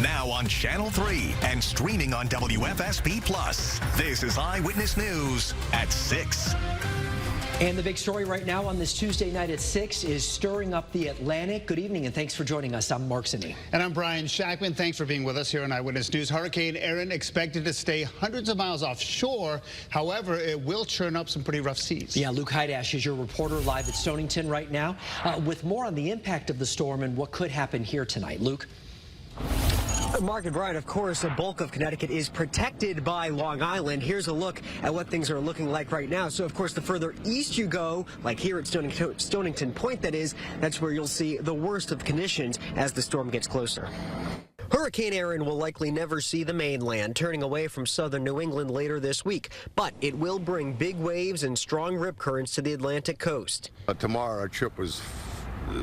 Now on Channel 3 and streaming on WFSB+. This is Eyewitness News at 6. And the big story right now on this Tuesday night at 6 is stirring up the Atlantic. Good evening and thanks for joining us. I'm Mark Zinni. And I'm Brian Shactman. Thanks for being with us here on Eyewitness News. Hurricane Erin expected to stay hundreds of miles offshore. However, it will churn up some pretty rough seas. Yeah, Luke Hydash is your reporter live at Stonington right now with more on the impact of the storm and what could happen here tonight. Luke? Mark and Brian, of course, a bulk of Connecticut is protected by Long Island. Here's a look at what things are looking like right now. So, of course, the further east you go, like here at Stonington Point, that's where you'll see the worst of conditions as the storm gets closer. Hurricane Erin will likely never see the mainland, turning away from southern New England later this week. But it will bring big waves and strong rip currents to the Atlantic coast. Tomorrow, our trip was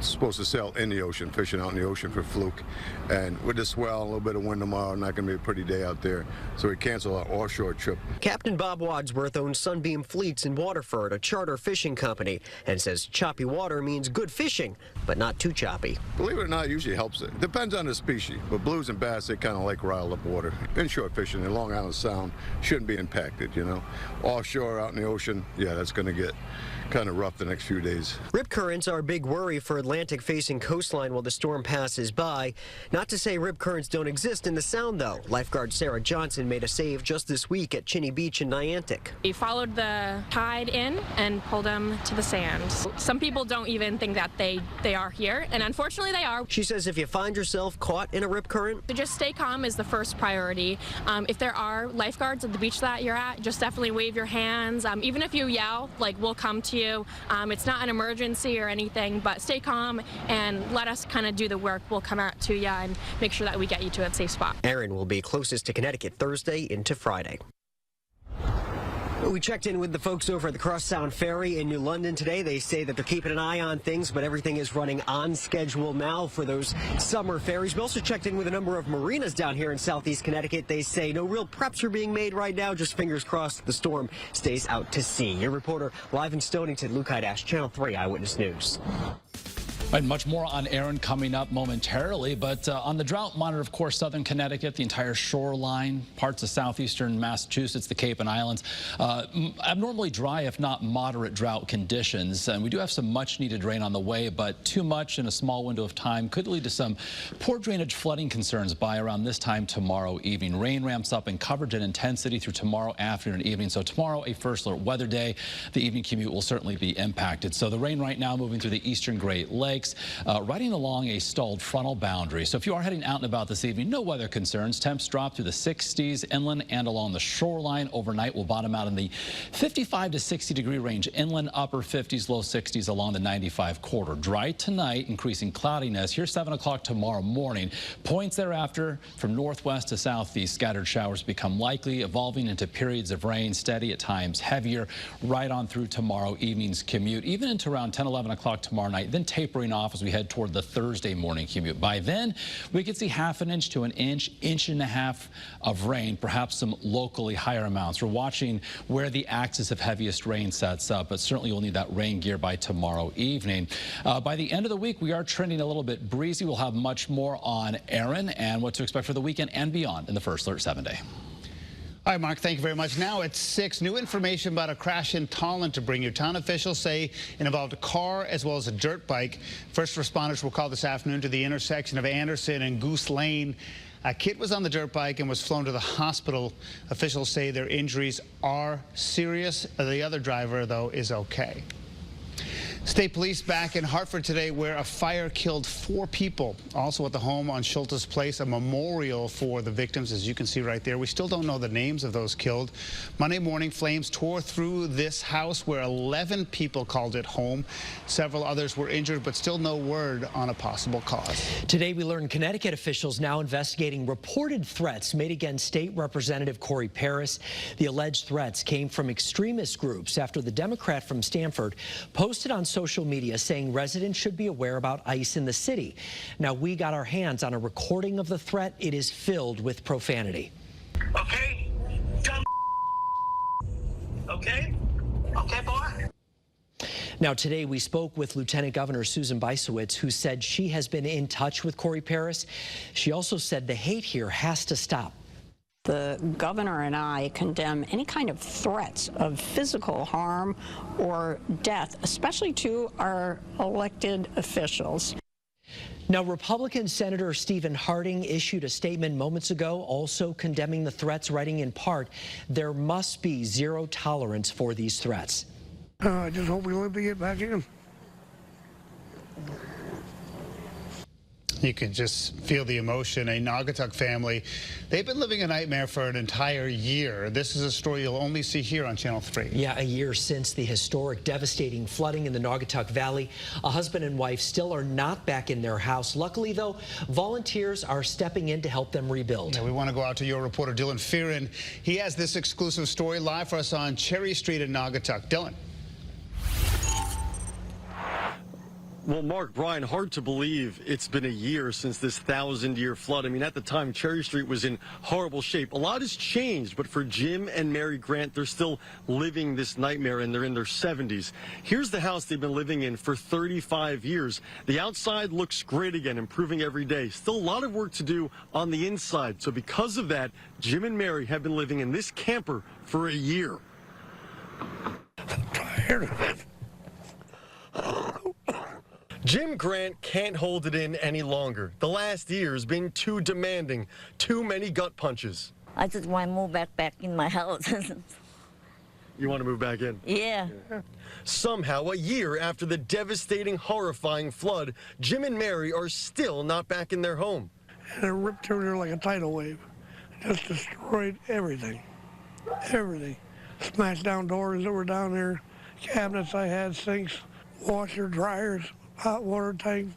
supposed to sail in the ocean, fishing out in the ocean for fluke. And with the swell, a little bit of wind tomorrow, not going to be a pretty day out there. So we canceled our offshore trip. Captain Bob Wadsworth owns Sunbeam Fleets in Waterford, a charter fishing company, and says choppy water means good fishing, but not too choppy. Believe it or not, it usually helps it. Depends on the species. But blues and bass, they kind of like riled up water. Inshore fishing in Long Island Sound shouldn't be impacted, you know. Offshore, out in the ocean, yeah, that's going to get kind of rough the next few days. Rip currents are a big worry for Atlantic-facing coastline while the storm passes by. Not to say rip currents don't exist in the Sound, though. Lifeguard Sarah Johnson made a save just this week at Chinny Beach in Niantic. We followed the tide in and pulled them to the sand. Some people don't even think that they are here, and unfortunately they are. She says if you find yourself caught in a rip current, to just stay calm is the first priority. If there are lifeguards at the beach that you're at, just definitely wave your hands. Even if you yell, like, we'll come to you. It's not an emergency or anything, but stay calm and let us kind of do the work. We'll come out to you and make sure that we get you to a safe spot. Erin will be closest to Connecticut Thursday into Friday. We checked in with the folks over at the Cross Sound Ferry in New London today. They say that they're keeping an eye on things, but everything is running on schedule now for those summer ferries. We also checked in with a number of marinas down here in southeast Connecticut. They say no real preps are being made right now, just fingers crossed the storm stays out to sea. Your reporter live in Stonington, Luke Hydash, Channel 3 Eyewitness News. And much more on Erin coming up momentarily, but on the drought monitor, of course, southern Connecticut, the entire shoreline, parts of southeastern Massachusetts, the Cape and Islands, abnormally dry, if not moderate drought conditions. And we do have some much needed rain on the way, but too much in a small window of time could lead to some poor drainage flooding concerns by around this time tomorrow evening. Rain ramps up in coverage and intensity through tomorrow afternoon and evening. So tomorrow, a first alert weather day. The evening commute will certainly be impacted. So the rain right now moving through the eastern Great Lakes. Riding along a stalled frontal boundary. So if you are heading out and about this evening, no weather concerns. Temps drop through the 60s inland and along the shoreline. Overnight will bottom out in the 55 to 60 degree range inland, upper 50s, low 60s along the 95 corridor. Dry tonight, increasing cloudiness. Here's 7 o'clock tomorrow morning. Points thereafter from northwest to southeast, scattered showers become likely, evolving into periods of rain, steady at times, heavier, right on through tomorrow evening's commute, even into around 10, 11 o'clock tomorrow night, then tapering off as we head toward the Thursday morning commute. By then, we could see ½ inch to an inch, inch and a half of rain, perhaps some locally higher amounts. We're watching where the axis of heaviest rain sets up, but certainly we'll need that rain gear by tomorrow evening. By the end of the week, we are trending a little bit breezy. We'll have much more on Erin and what to expect for the weekend and beyond in the First Alert 7-day. All right, Mark, thank you very much. Now at 6, new information about a crash in Tolland to bring you. Town officials say it involved a car as well as a dirt bike. First responders were called this afternoon to the intersection of Anderson and Goose Lane. A kid was on the dirt bike and was flown to the hospital. Officials say their injuries are serious. The other driver, though, is okay. State police back in Hartford today where a fire killed 4 people. Also at the home on Schultes Place, a memorial for the victims, as you can see right there. We still don't know the names of those killed. Monday morning, flames tore through this house where 11 people called it home. Several others were injured, but still no word on a possible cause. Today we learned Connecticut officials now investigating reported threats made against State Representative Corey Paris. The alleged threats came from extremist groups after the Democrat from Stamford posted on social media saying residents should be aware about ICE in the city. Now, we got our hands on a recording of the threat. It is filled with profanity. Okay? Dumb. Okay? Okay, boy? Now, today we spoke with Lieutenant Governor Susan Bysowitz, who said she has been in touch with Corey Paris. She also said the hate here has to stop. The governor and I condemn any kind of threats of physical harm or death, especially to our elected officials. Now, Republican Senator Stephen Harding issued a statement moments ago also condemning the threats, writing in part, there must be zero tolerance for these threats. I just hope we live to get back in. You can just feel the emotion. A Naugatuck family, they've been living a nightmare for an entire year. This is a story you'll only see here on Channel 3. Yeah, a year since the historic, devastating flooding in the Naugatuck Valley. A husband and wife still are not back in their house. Luckily, though, volunteers are stepping in to help them rebuild. Yeah, we want to go out to your reporter, Dylan Fearon. He has this exclusive story live for us on Cherry Street in Naugatuck. Dylan. Well, Mark, Brian, hard to believe it's been a year since this 1,000-year flood. I mean, at the time, Cherry Street was in horrible shape. A lot has changed, but for Jim and Mary Grant, they're still living this nightmare, and they're in their 70s. Here's the house they've been living in for 35 years. The outside looks great again, improving every day. Still a lot of work to do on the inside. So because of that, Jim and Mary have been living in this camper for a year. I'm tired of it. Jim Grant can't hold it in any longer. The last year has been too demanding, too many gut punches. I just want to move back in my house. You want to move back in? Yeah. Somehow, a year after the devastating, horrifying flood, Jim and Mary are still not back in their home. And it ripped through there like a tidal wave. It just destroyed everything. Everything. Smashed down doors that were down there, cabinets I had, sinks, washer, dryers, hot water tank,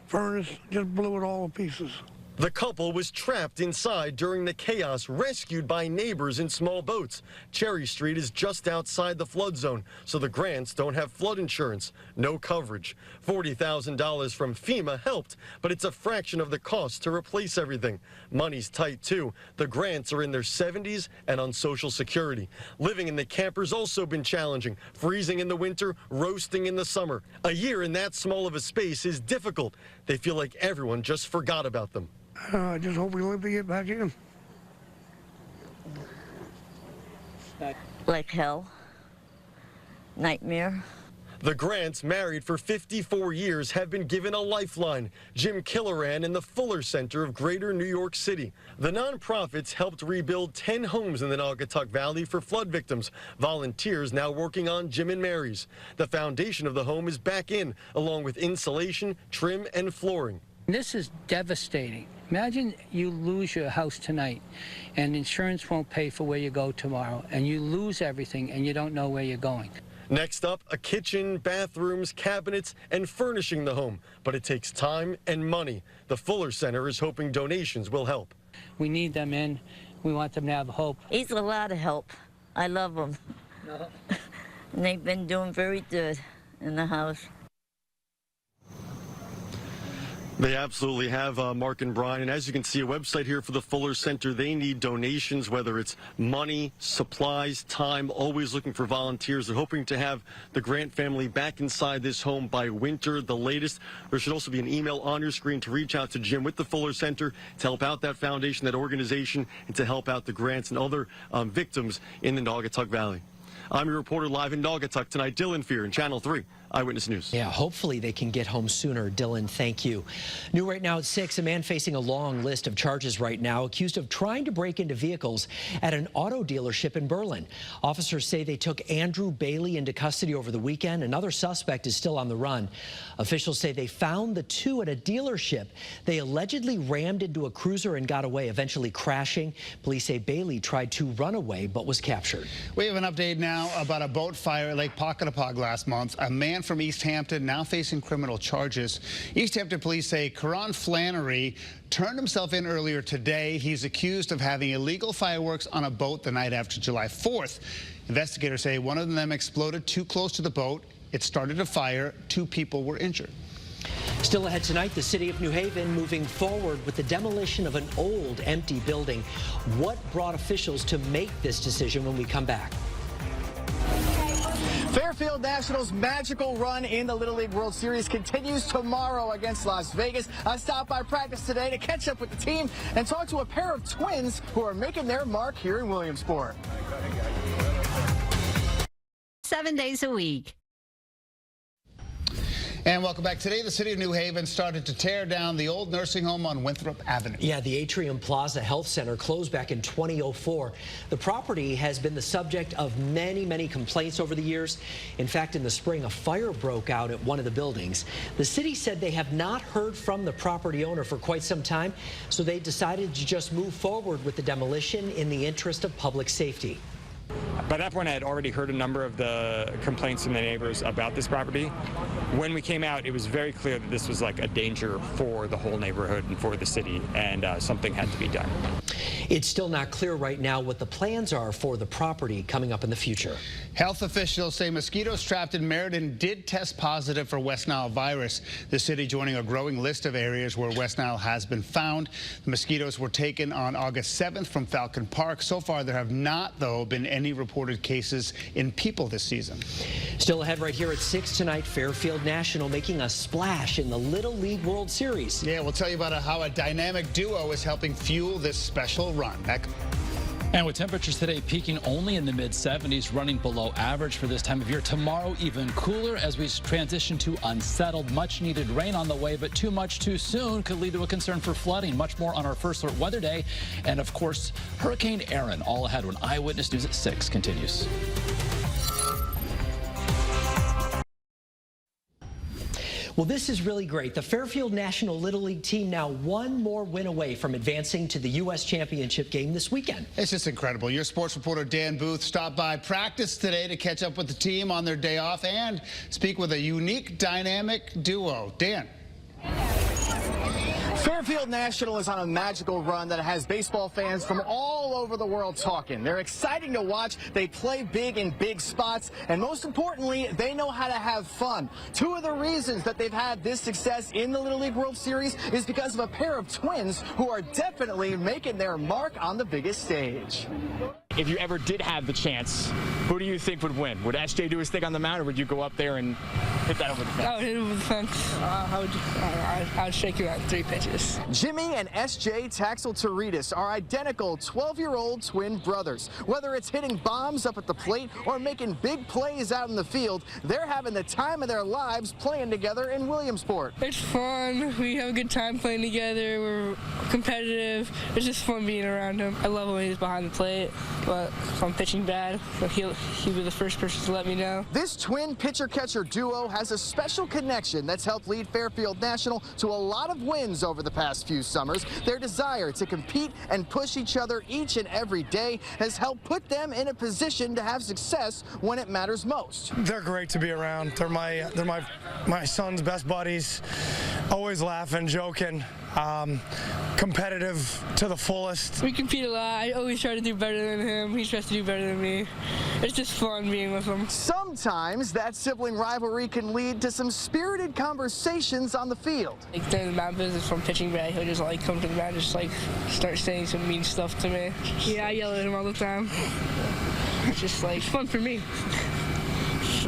furnace, just blew it all to pieces. The couple was trapped inside during the chaos, rescued by neighbors in small boats. Cherry Street is just outside the flood zone, so the Grants don't have flood insurance, no coverage. $40,000 from FEMA helped, but it's a fraction of the cost to replace everything. Money's tight, too. The Grants are in their 70s and on Social Security. Living in the camper's also been challenging, freezing in the winter, roasting in the summer. A year in that small of a space is difficult. They feel like everyone just forgot about them. I just hope we live to get back in. Like hell. Nightmare. The Grants, married for 54 years, have been given a lifeline. Jim Killoran in the Fuller Center of Greater New York City. The nonprofits helped rebuild 10 homes in the Naugatuck Valley for flood victims. Volunteers now working on Jim and Mary's. The foundation of the home is back in, along with insulation, trim, and flooring. This is devastating. Imagine you lose your house tonight and insurance won't pay for where you go tomorrow, and you lose everything and you don't know where you're going. Next up, a kitchen, bathrooms, cabinets, and furnishing the home. But it takes time and money. The Fuller Center is hoping donations will help. We need them in. We want them to have hope. It's a lot of help. I love them. And they've been doing very good in the house. They absolutely have, Mark and Brian. And as you can see, a website here for the Fuller Center. They need donations, whether it's money, supplies, time, always looking for volunteers. They're hoping to have the Grant family back inside this home by winter, the latest. There should also be an email on your screen to reach out to Jim with the Fuller Center to help out that foundation, that organization, and to help out the Grants and other victims in the Naugatuck Valley. I'm your reporter live in Naugatuck tonight, Dylan Fearon, Channel 3. Eyewitness News. Yeah, hopefully they can get home sooner. Dylan, thank you. New right now at 6, a man facing a long list of charges right now, accused of trying to break into vehicles at an auto dealership in Berlin. Officers say they took Andrew Bailey into custody over the weekend. Another suspect is still on the run. Officials say they found the two at a dealership. They allegedly rammed into a cruiser and got away, eventually crashing. Police say Bailey tried to run away but was captured. We have an update now about a boat fire at Lake Pockatapaug last month. A man from East Hampton now facing criminal charges. East Hampton police say Karan Flannery turned himself in earlier today. He's accused of having illegal fireworks on a boat the night after July 4th. Investigators say one of them exploded too close to the boat. It started a fire. 2 people were injured. Still ahead tonight, the city of New Haven moving forward with the demolition of an old empty building. What brought officials to make this decision when we come back? Fairfield National's magical run in the Little League World Series continues tomorrow against Las Vegas. I stopped by practice today to catch up with the team and talk to a pair of twins who are making their mark here in Williamsport. 7 days a week. And welcome back. Today, the city of New Haven started to tear down the old nursing home on Winthrop Avenue. Yeah, the Atrium Plaza Health Center closed back in 2004. The property has been the subject of many complaints over the years. In fact, in the spring, a fire broke out at one of the buildings. The city said they have not heard from the property owner for quite some time, so they decided to just move forward with the demolition in the interest of public safety. By that point, I had already heard a number of the complaints from the neighbors about this property. When we came out, it was very clear that this was like a danger for the whole neighborhood and for the city, and something had to be done. It's still not clear right now what the plans are for the property coming up in the future. Health officials say mosquitoes trapped in Meriden did test positive for West Nile virus. The city joining a growing list of areas where West Nile has been found. The mosquitoes were taken on August 7th from Falcon Park. So far, there have not, though, been any reported cases in people this season. Still ahead right here at 6 tonight, Fairfield National making a splash in the Little League World Series. Yeah, we'll tell you about how a dynamic duo is helping fuel this special run. And with temperatures today peaking only in the mid-70s, running below average for this time of year. Tomorrow, even cooler as we transition to unsettled. Much-needed rain on the way, but too much too soon could lead to a concern for flooding. Much more on our first alert weather day. And, of course, Hurricane Erin all ahead when Eyewitness News at 6 continues. Well, this is really great. The Fairfield National Little League team now one more win away from advancing to the U.S. Championship game this weekend. It's just incredible. Your sports reporter Dan Booth stopped by practice today to catch up with the team on their day off and speak with a unique dynamic duo. Dan. Fairfield National is on a magical run that has baseball fans from all over the world talking. They're exciting to watch. They play big in big spots, and most importantly, they know how to have fun. Two of the reasons that they've had this success in the Little League World Series is because of a pair of twins who are definitely making their mark on the biggest stage. If you ever did have the chance, who do you think would win? Would SJ do his thing on the mound, or would you go up there and hit that over the fence? I would hit it over the fence. I would shake you out 3 pitches. Jimmy and SJ Taxel-Torides are identical 12-year-old twin brothers. Whether it's hitting bombs up at the plate or making big plays out in the field, they're having the time of their lives playing together in Williamsport. It's fun. We have a good time playing together. We're competitive. It's just fun being around him. I love when he's behind the plate, but if I'm pitching bad, he'll be the first person to let me know. This twin pitcher-catcher duo has a special connection that's helped lead Fairfield National to a lot of wins over the past few summers. Their desire to compete and push each other each and every day has helped put them in a position to have success when it matters most. They're great to be around. They're my son's best buddies. Always laughing, joking, competitive to the fullest. We compete a lot. I always try to do better than him. He tries to do better than me. It's just fun being with him. Sometimes that sibling rivalry can lead to some spirited conversations on the field. Like during the mound visits from pitching bad, he'll just like come to the mound and just like start saying some mean stuff to me. Yeah, I yell at him all the time. It's just like fun for me.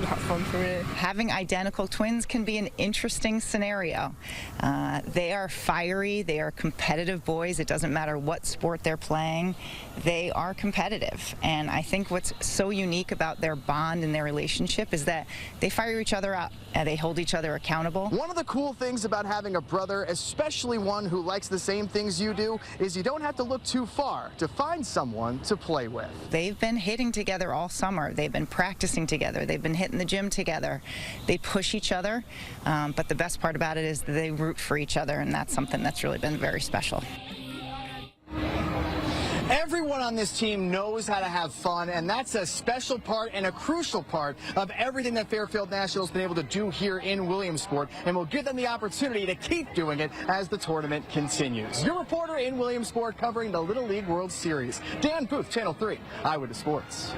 Not fun for me. Having identical twins can be an interesting scenario. They are fiery, they are competitive boys. It doesn't matter what sport they're playing. They are competitive. And I think what's so unique about their bond and their relationship is that they fire each other up and they hold each other accountable. One of the cool things about having a brother, especially one who likes the same things you do, is you don't have to look too far to find someone to play with. They've been hitting together all summer. They've been practicing together. They've been hitting the gym together. They push each other, but the best part about it is that they root for each other, and that's something that's really been very special. Everyone on this team knows how to have fun, and that's a special part and a crucial part of everything that Fairfield National has been able to do here in Williamsport, and we'll give them the opportunity to keep doing it as the tournament continues. Your reporter in Williamsport covering the Little League World Series, Dan Booth, Channel 3, Eyewitness Sports.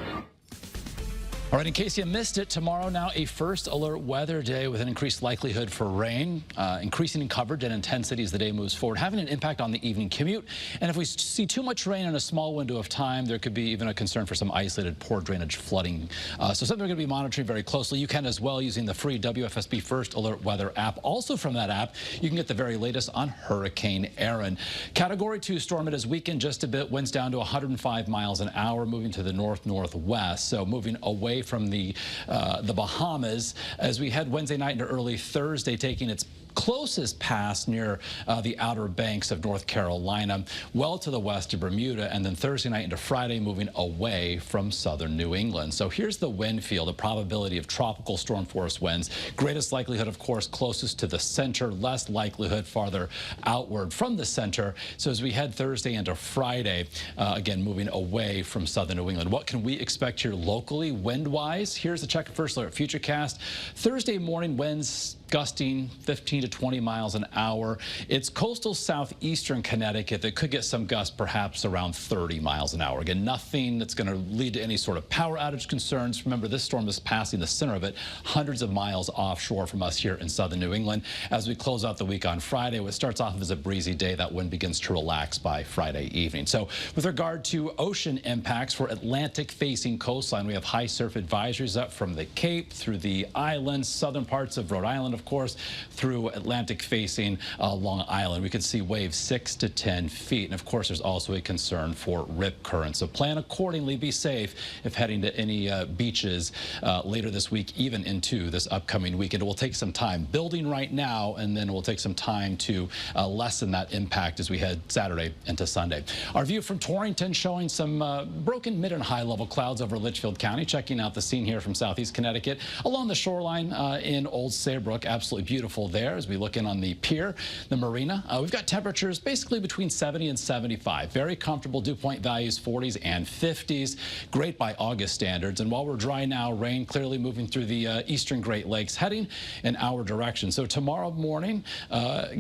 All right, in case you missed it, tomorrow now a first alert weather day with an increased likelihood for rain, increasing in coverage and intensity as the day moves forward, having an impact on the evening commute. And if we see too much rain in a small window of time, there could be even a concern for some isolated poor drainage flooding. So something we're going to be monitoring very closely. You can as well using the free WFSB First Alert Weather app. Also from that app, you can get the very latest on Hurricane Erin. Category 2 storm, it has weakened just a bit, winds down to 105 miles an hour, moving to the north-northwest. So moving away from the Bahamas as we head Wednesday night into early Thursday, taking its closest pass near the Outer Banks of North Carolina, well to the west of Bermuda, and then Thursday night into Friday, moving away from southern New England. So here's the wind field, the probability of tropical storm force winds. Greatest likelihood, of course, closest to the center, less likelihood farther outward from the center. So as we head Thursday into Friday, again, moving away from southern New England. What can we expect here locally, wind-wise? Here's the check first alert futurecast. Thursday morning winds gusting 15 to 20 miles an hour. It's coastal southeastern Connecticut that could get some gusts perhaps around 30 miles an hour. Again, nothing that's going to lead to any sort of power outage concerns. Remember, this storm is passing the center of it, hundreds of miles offshore from us here in southern New England. As we close out the week on Friday, what starts off as a breezy day, that wind begins to relax by Friday evening. So with regard to ocean impacts for Atlantic-facing coastline, we have high surf advisories up from the Cape through the islands, southern parts of Rhode Island, of course, through Atlantic-facing Long Island. We could see waves 6 to 10 feet. And, of course, there's also a concern for rip currents. So plan accordingly. Be safe if heading to any beaches later this week, even into this upcoming weekend. It will take some time building right now, and then it will take some time to lessen that impact as we head Saturday into Sunday. Our view from Torrington showing some broken mid and high level clouds over Litchfield County. Checking out the scene here from southeast Connecticut along the shoreline in Old Saybrook. Absolutely beautiful there as we look in on the pier, the marina. We've got temperatures basically between 70 and 75. Very comfortable dew point values, 40s and 50s. Great by August standards. And while we're dry now, rain clearly moving through the eastern Great Lakes, heading in our direction. So tomorrow morning,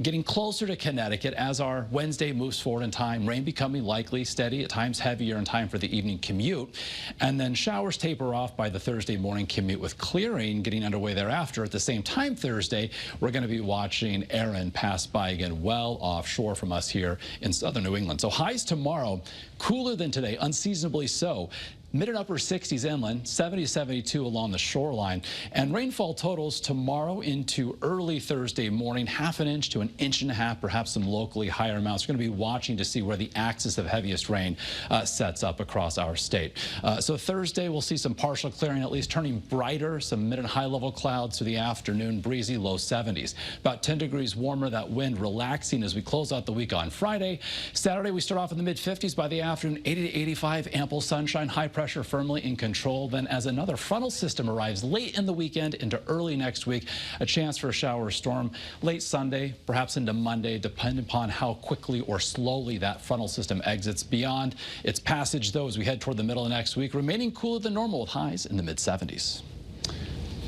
getting closer to Connecticut as our Wednesday moves forward in time. Rain becoming likely, steady, at times heavier in time for the evening commute. And then showers taper off by the Thursday morning commute with clearing getting underway thereafter. At the same time Thursday, we're going to be watching Erin pass by again well offshore from us here in southern New England. So highs tomorrow, cooler than today, unseasonably so. Mid and upper 60s inland, 70 to 72 along the shoreline. And rainfall totals tomorrow into early Thursday morning, ½ an inch to 1.5 inches, perhaps some locally higher amounts. We're going to be watching to see where the axis of heaviest rain sets up across our state. So Thursday, we'll see some partial clearing, at least turning brighter, some mid and high level clouds through the afternoon, breezy, low 70s. About 10 degrees warmer, that wind relaxing as we close out the week on Friday. Saturday, we start off in the mid 50s by the afternoon, 80 to 85, ample sunshine, high pressure firmly in control. Then as another frontal system arrives late in the weekend into early next week, a chance for a shower or storm late Sunday, perhaps into Monday, depending upon how quickly or slowly that frontal system exits. Beyond its passage, though, as we head toward the middle of next week, remaining cooler than normal with highs in the mid-70s.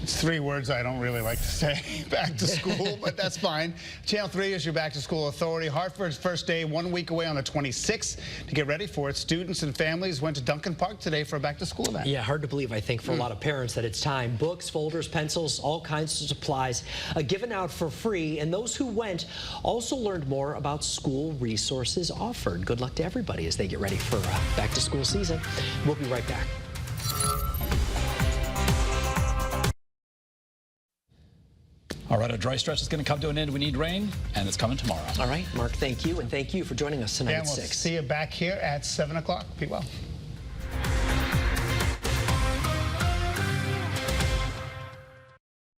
It's 3 words I don't really like to say, back to school, but that's fine. Channel 3 is your back to school authority. Hartford's first day 1 week away on the 26th. To get ready for it, students and families went to Duncan Park today for a back to school event. Yeah, hard to believe, I think, for a lot of parents that it's time. Books, folders, pencils, all kinds of supplies given out for free. And those who went also learned more about school resources offered. Good luck to everybody as they get ready for back to school season. We'll be right back. All right, a dry stretch is going to come to an end. We need rain, and it's coming tomorrow. All right, Mark, thank you, and thank you for joining us tonight at 6. We'll see you back here at 7 o'clock. Be well.